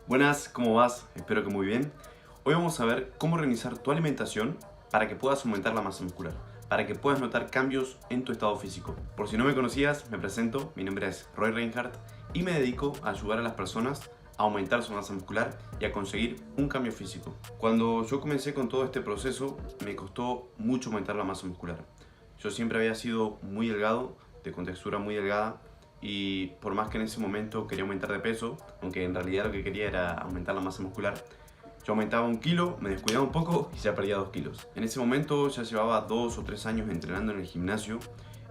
Buenas, ¿cómo vas? Espero que muy bien. Hoy vamos a ver cómo organizar tu alimentación para que puedas aumentar la masa muscular, para que puedas notar cambios en tu estado físico. Por si no me conocías, me presento, mi nombre es Roy Reinhardt y me dedico a ayudar a las personas a aumentar su masa muscular y a conseguir un cambio físico. Cuando yo comencé con todo este proceso, me costó mucho aumentar la masa muscular. Yo siempre había sido muy delgado, de contextura muy delgada, y por más que en ese momento quería aumentar de peso, aunque en realidad lo que quería era aumentar la masa muscular, yo aumentaba 1 kilo, me descuidaba un poco y ya perdía 2 kilos. En ese momento ya llevaba 2 o 3 años entrenando en el gimnasio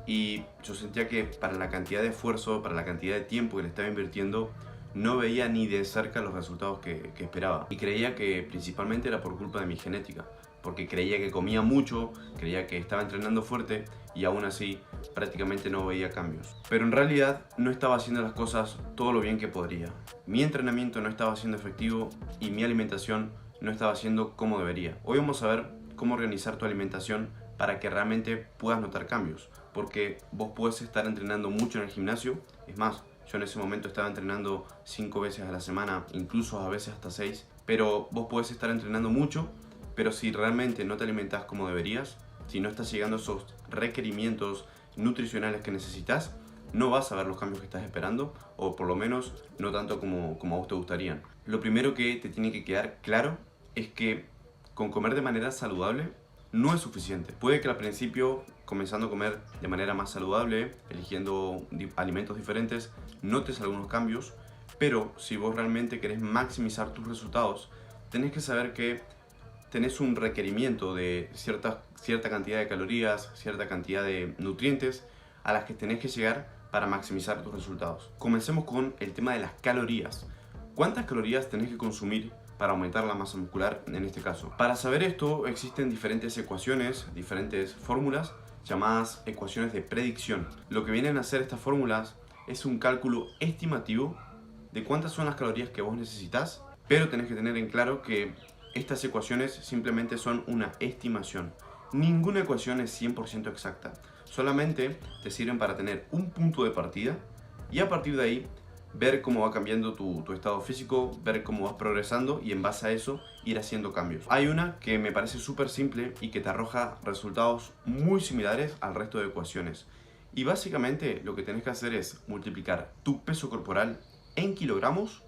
y yo sentía que para la cantidad de esfuerzo, para la cantidad de tiempo que le estaba invirtiendo, no veía ni de cerca los resultados que esperaba. Y creía que principalmente era por culpa de mi genética, porque creía que comía mucho, creía que estaba entrenando fuerte y aún así prácticamente no veía cambios. Pero en realidad no estaba haciendo las cosas todo lo bien que podría. Mi entrenamiento no estaba siendo efectivo y mi alimentación no estaba siendo como debería. Hoy vamos a ver cómo organizar tu alimentación para que realmente puedas notar cambios, porque vos puedes estar entrenando mucho en el gimnasio, es más, yo en ese momento estaba entrenando 5 veces a la semana, incluso a veces hasta 6, pero vos podés estar entrenando mucho, pero si realmente no te alimentas como deberías, si no estás llegando a esos requerimientos nutricionales que necesitas, no vas a ver los cambios que estás esperando, o por lo menos no tanto como a vos te gustarían. Lo primero que te tiene que quedar claro es que con comer de manera saludable no es suficiente. Puede que al principio, comenzando a comer de manera más saludable, eligiendo alimentos diferentes, notes algunos cambios, pero si vos realmente querés maximizar tus resultados, tenés que saber que tenés un requerimiento de cierta cantidad de calorías, cierta cantidad de nutrientes a las que tenés que llegar para maximizar tus resultados. Comencemos con el tema de las calorías. ¿Cuántas calorías tenés que consumir para aumentar la masa muscular en este caso? Para saber esto existen diferentes ecuaciones, diferentes fórmulas llamadas ecuaciones de predicción. Lo que vienen a hacer estas fórmulas es un cálculo estimativo de cuántas son las calorías que vos necesitas, pero tenés que tener en claro que estas ecuaciones simplemente son una estimación. Ninguna ecuación es 100% exacta. Solamente te sirven para tener un punto de partida y a partir de ahí ver cómo va cambiando tu estado físico, ver cómo vas progresando y en base a eso ir haciendo cambios. Hay una que me parece súper simple y que te arroja resultados muy similares al resto de ecuaciones. Y básicamente lo que tenés que hacer es multiplicar tu peso corporal en kilogramos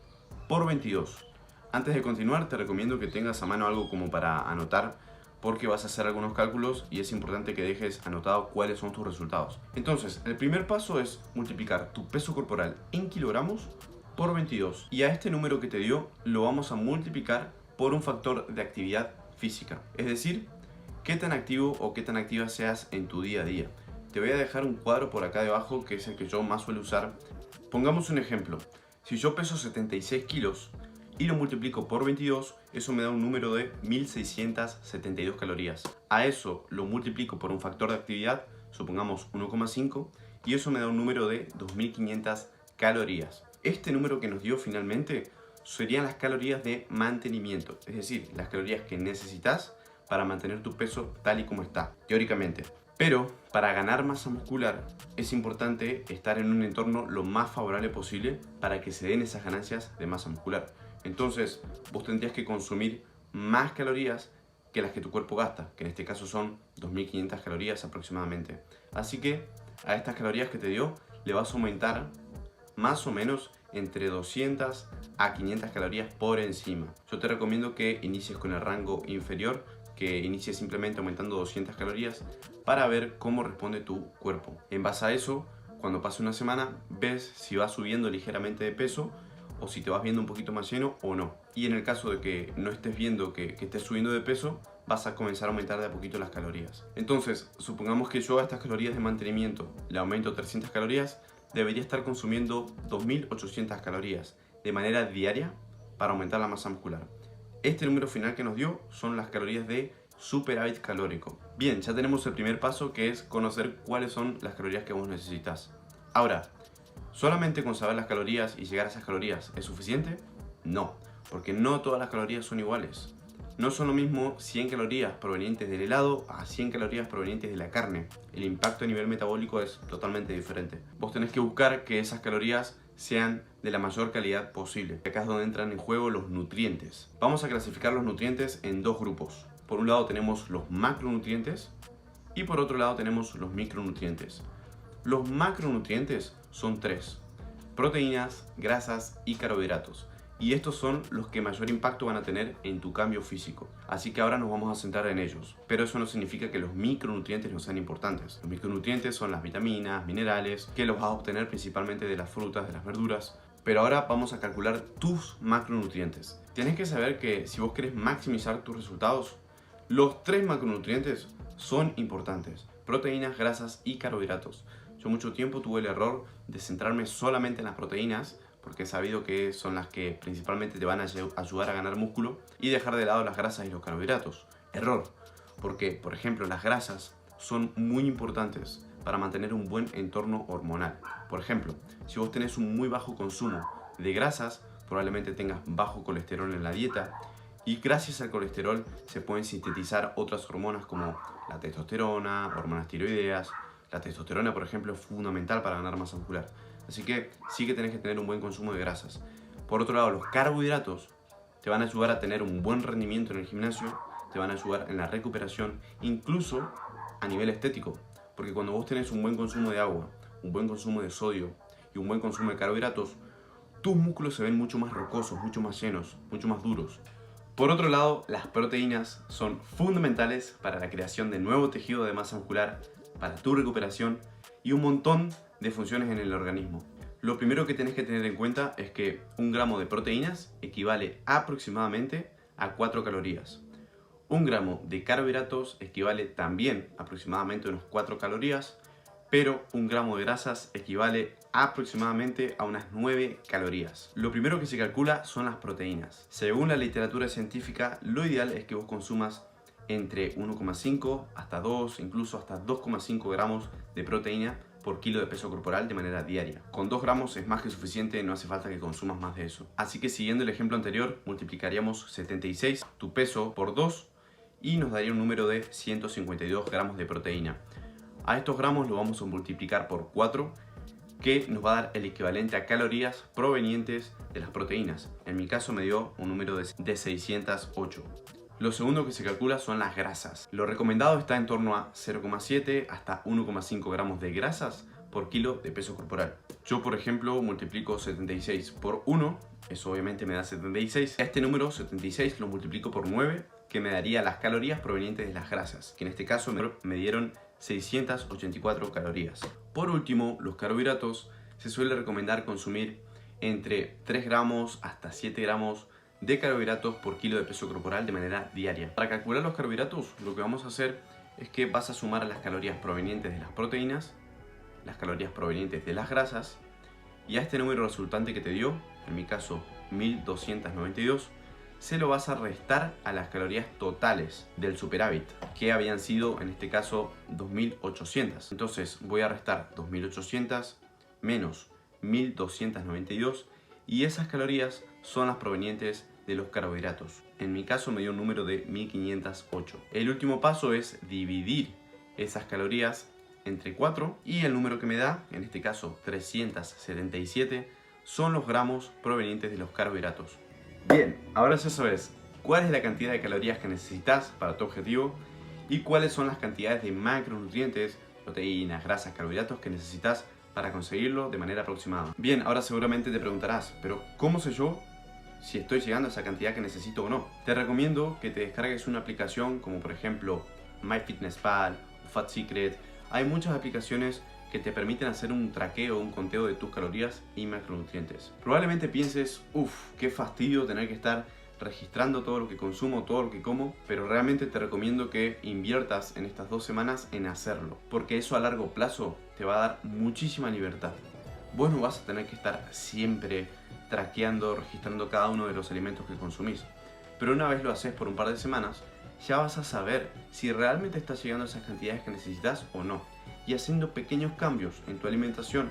por 22. Antes de continuar, te recomiendo que tengas a mano algo como para anotar, porque vas a hacer algunos cálculos y es importante que dejes anotado cuáles son tus resultados. Entonces, el primer paso es multiplicar tu peso corporal en kilogramos por 22. Y a este número que te dio lo vamos a multiplicar por un factor de actividad física. Es decir, qué tan activo o qué tan activa seas en tu día a día. Te voy a dejar un cuadro por acá debajo que es el que yo más suelo usar. Pongamos un ejemplo. Si yo peso 76 kilos y lo multiplico por 22, eso me da un número de 1672 calorías. A eso lo multiplico por un factor de actividad, supongamos 1,5, y eso me da un número de 2500 calorías. Este número que nos dio finalmente serían las calorías de mantenimiento, es decir, las calorías que necesitas para mantener tu peso tal y como está, teóricamente. Pero para ganar masa muscular es importante estar en un entorno lo más favorable posible para que se den esas ganancias de masa muscular. Entonces, vos tendrías que consumir más calorías que las que tu cuerpo gasta, que en este caso son 2500 calorías aproximadamente. Así que a estas calorías que te dio le vas a aumentar más o menos entre 200 a 500 calorías por encima. Yo te recomiendo que inicies con el rango inferior, que inicies simplemente aumentando 200 calorías para ver cómo responde tu cuerpo. En base a eso, cuando pase una semana, ves si vas subiendo ligeramente de peso o si te vas viendo un poquito más lleno o no. Y en el caso de que no estés viendo que estés subiendo de peso, vas a comenzar a aumentar de a poquito las calorías. Entonces, supongamos que yo a estas calorías de mantenimiento le aumento 300 calorías, debería estar consumiendo 2800 calorías de manera diaria para aumentar la masa muscular. Este número final que nos dio son las calorías de superávit calórico. Bien, ya tenemos el primer paso, que es conocer cuáles son las calorías que vos necesitas. Ahora, ¿solamente con saber las calorías y llegar a esas calorías es suficiente? No, porque no todas las calorías son iguales. No son lo mismo 100 calorías provenientes del helado a 100 calorías provenientes de la carne. El impacto a nivel metabólico es totalmente diferente. Vos tenés que buscar que esas calorías sean de la mayor calidad posible. Acá es donde entran en juego los nutrientes. Vamos a clasificar los nutrientes en dos grupos. Por un lado tenemos los macronutrientes y por otro lado tenemos los micronutrientes. Los macronutrientes son tres: proteínas, grasas y carbohidratos. Y estos son los que mayor impacto van a tener en tu cambio físico. Así que ahora nos vamos a centrar en ellos. Pero eso no significa que los micronutrientes no sean importantes. Los micronutrientes son las vitaminas, minerales, que los vas a obtener principalmente de las frutas, de las verduras. Pero ahora vamos a calcular tus macronutrientes. Tienes que saber que si vos querés maximizar tus resultados, los tres macronutrientes son importantes: proteínas, grasas y carbohidratos. Yo mucho tiempo tuve el error de centrarme solamente en las proteínas, porque he sabido que son las que principalmente te van a ayudar a ganar músculo, y dejar de lado las grasas y los carbohidratos. Error, porque por ejemplo las grasas son muy importantes para mantener un buen entorno hormonal. Por ejemplo, si vos tenés un muy bajo consumo de grasas, probablemente tengas bajo colesterol en la dieta, y gracias al colesterol se pueden sintetizar otras hormonas como la testosterona, hormonas tiroideas. La testosterona, por ejemplo, es fundamental para ganar masa muscular. Así que sí que tenés que tener un buen consumo de grasas. Por otro lado, los carbohidratos te van a ayudar a tener un buen rendimiento en el gimnasio, te van a ayudar en la recuperación, incluso a nivel estético. Porque cuando vos tenés un buen consumo de agua, un buen consumo de sodio y un buen consumo de carbohidratos, tus músculos se ven mucho más rocosos, mucho más llenos, mucho más duros. Por otro lado, las proteínas son fundamentales para la creación de nuevo tejido de masa muscular, para tu recuperación y un montón de funciones en el organismo. Lo primero que tenés que tener en cuenta es que un gramo de proteínas equivale aproximadamente a 4 calorías. Un gramo de carbohidratos equivale también aproximadamente a unas 4 calorías, pero un gramo de grasas equivale aproximadamente a unas 9 calorías. Lo primero que se calcula son las proteínas. Según la literatura científica, lo ideal es que vos consumas entre 1,5 hasta 2, incluso hasta 2,5 gramos de proteína por kilo de peso corporal de manera diaria. Con 2 gramos es más que suficiente, no hace falta que consumas más de eso. Así que siguiendo el ejemplo anterior, multiplicaríamos 76, tu peso, por 2 y nos daría un número de 152 gramos de proteína. A estos gramos lo vamos a multiplicar por 4, que nos va a dar el equivalente a calorías provenientes de las proteínas. En mi caso me dio un número de 608. Lo segundo que se calcula son las grasas. Lo recomendado está en torno a 0,7 hasta 1,5 gramos de grasas por kilo de peso corporal. Yo, por ejemplo, multiplico 76 por 1, eso obviamente me da 76. Este número 76 lo multiplico por 9, que me daría las calorías provenientes de las grasas, que en este caso me dieron 684 calorías. Por último, los carbohidratos se suele recomendar consumir entre 3 gramos hasta 7 gramos de carbohidratos por kilo de peso corporal de manera diaria. Para calcular los carbohidratos, lo que vamos a hacer es que vas a sumar las calorías provenientes de las proteínas, las calorías provenientes de las grasas, y a este número resultante que te dio, en mi caso 1292, se lo vas a restar a las calorías totales del superávit, que habían sido en este caso 2800. Entonces voy a restar 2800 menos 1292, y esas calorías son las provenientes de los carbohidratos. En mi caso me dio un número de 1508. El último paso es dividir esas calorías entre 4 y el número que me da, en este caso 377, son los gramos provenientes de los carbohidratos. Bien, ahora ya sabes cuál es la cantidad de calorías que necesitas para tu objetivo y cuáles son las cantidades de macronutrientes, proteínas, grasas, carbohidratos que necesitas para conseguirlo de manera aproximada. Bien, ahora seguramente te preguntarás, pero ¿cómo sé yo si estoy llegando a esa cantidad que necesito o no? Te recomiendo que te descargues una aplicación como por ejemplo MyFitnessPal o Fat Secret. Hay muchas aplicaciones que te permiten hacer un traqueo, un conteo de tus calorías y macronutrientes. Probablemente pienses, qué fastidio tener que estar registrando todo lo que consumo, todo lo que como, pero realmente te recomiendo que inviertas en estas 2 semanas en hacerlo, porque eso a largo plazo te va a dar muchísima libertad. Vos no vas a tener que estar siempre traqueando, registrando cada uno de los alimentos que consumís, pero una vez lo haces por un par de semanas, ya vas a saber si realmente estás llegando a esas cantidades que necesitas o no. Y haciendo pequeños cambios en tu alimentación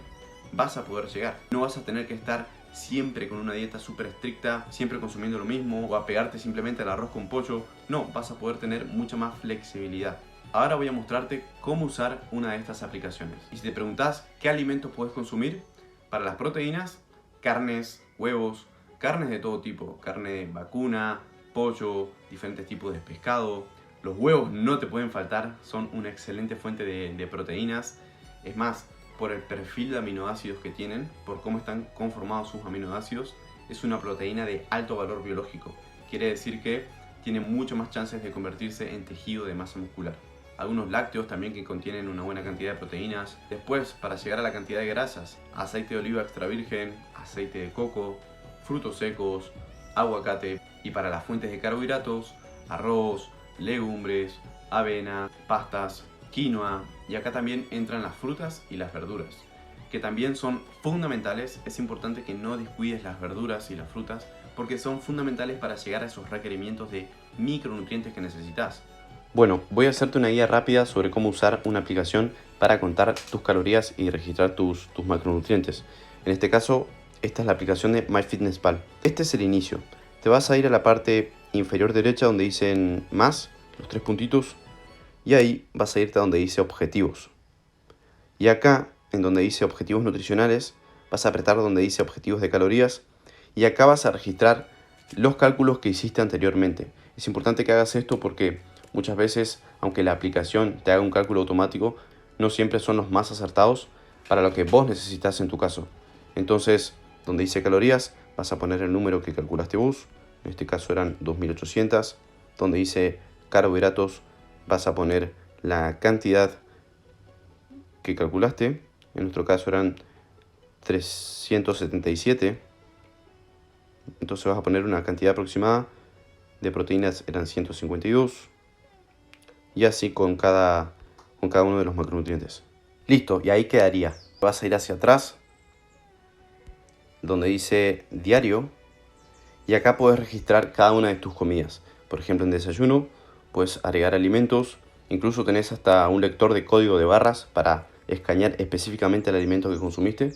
vas a poder llegar. No vas a tener que estar siempre con una dieta súper estricta, siempre consumiendo lo mismo o apegarte simplemente al arroz con pollo. No, vas a poder tener mucha más flexibilidad. Ahora voy a mostrarte cómo usar una de estas aplicaciones. Y si te preguntas qué alimentos puedes consumir, para las proteínas carnes, huevos, carnes de todo tipo, carne vacuna, pollo, diferentes tipos de pescado. Los huevos no te pueden faltar, son una excelente fuente de proteínas. Es más, por el perfil de aminoácidos que tienen, por cómo están conformados sus aminoácidos, es una proteína de alto valor biológico. Quiere decir que tiene mucho más chances de convertirse en tejido de masa muscular. Algunos lácteos también que contienen una buena cantidad de proteínas. Después, para llegar a la cantidad de grasas, aceite de oliva extra virgen, aceite de coco, frutos secos, aguacate. Y para las fuentes de carbohidratos, arroz, legumbres, avena, pastas, quinoa. Y acá también entran las frutas y las verduras, que también son fundamentales. Es importante que no descuides las verduras y las frutas porque son fundamentales para llegar a esos requerimientos de micronutrientes que necesitas. Bueno, voy a hacerte una guía rápida sobre cómo usar una aplicación para contar tus calorías y registrar tus macronutrientes. En este caso, esta es la aplicación de MyFitnessPal. Este es el inicio. Te vas a ir a la parte inferior derecha donde dicen más, los 3 puntitos, y ahí vas a irte a donde dice objetivos. Y acá, en donde dice objetivos nutricionales, vas a apretar donde dice objetivos de calorías, y acá vas a registrar los cálculos que hiciste anteriormente. Es importante que hagas esto porque muchas veces, aunque la aplicación te haga un cálculo automático, no siempre son los más acertados para lo que vos necesitas en tu caso. Entonces, donde dice calorías, vas a poner el número que calculaste vos. En este caso eran 2800. Donde dice carbohidratos, vas a poner la cantidad que calculaste. En nuestro caso eran 377. Entonces vas a poner una cantidad aproximada de proteínas, eran 152. Y así con cada uno de los macronutrientes. Listo, y ahí quedaría. Vas a ir hacia atrás, donde dice diario, y acá puedes registrar cada una de tus comidas. Por ejemplo, en desayuno puedes agregar alimentos, incluso tenés hasta un lector de código de barras para escanear específicamente el alimento que consumiste,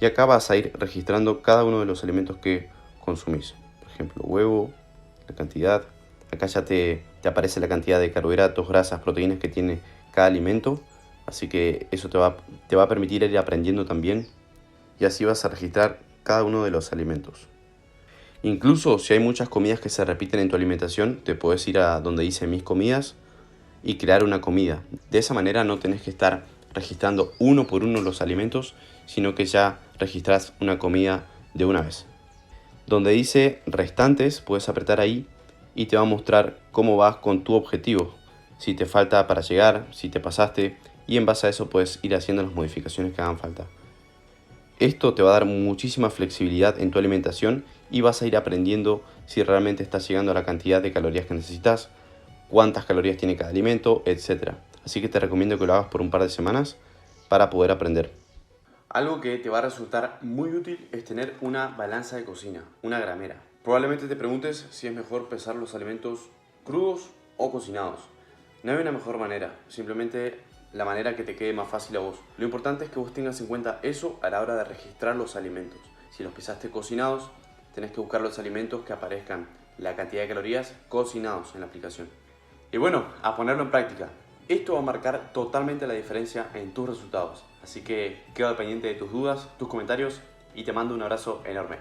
y acá vas a ir registrando cada uno de los alimentos que consumís. Por ejemplo, huevo, la cantidad. Acá ya te aparece la cantidad de carbohidratos, grasas, proteínas que tiene cada alimento. Así que eso te va a permitir ir aprendiendo también. Y así vas a registrar cada uno de los alimentos. Incluso si hay muchas comidas que se repiten en tu alimentación, te puedes ir a donde dice mis comidas y crear una comida. De esa manera no tenés que estar registrando uno por uno los alimentos, sino que ya registras una comida de una vez. Donde dice restantes, puedes apretar ahí y te va a mostrar cómo vas con tu objetivo, si te falta para llegar, si te pasaste, y en base a eso puedes ir haciendo las modificaciones que hagan falta. Esto te va a dar muchísima flexibilidad en tu alimentación y vas a ir aprendiendo si realmente estás llegando a la cantidad de calorías que necesitas, cuántas calorías tiene cada alimento, etc. Así que te recomiendo que lo hagas por un par de semanas para poder aprender. Algo que te va a resultar muy útil es tener una balanza de cocina, una gramera. Probablemente te preguntes si es mejor pesar los alimentos crudos o cocinados. No hay una mejor manera, simplemente la manera que te quede más fácil a vos. Lo importante es que vos tengas en cuenta eso a la hora de registrar los alimentos. Si los pesaste cocinados, tenés que buscar los alimentos que aparezcan la cantidad de calorías cocinados en la aplicación. Y bueno, a ponerlo en práctica. Esto va a marcar totalmente la diferencia en tus resultados. Así que quedo pendiente de tus dudas, tus comentarios y te mando un abrazo enorme.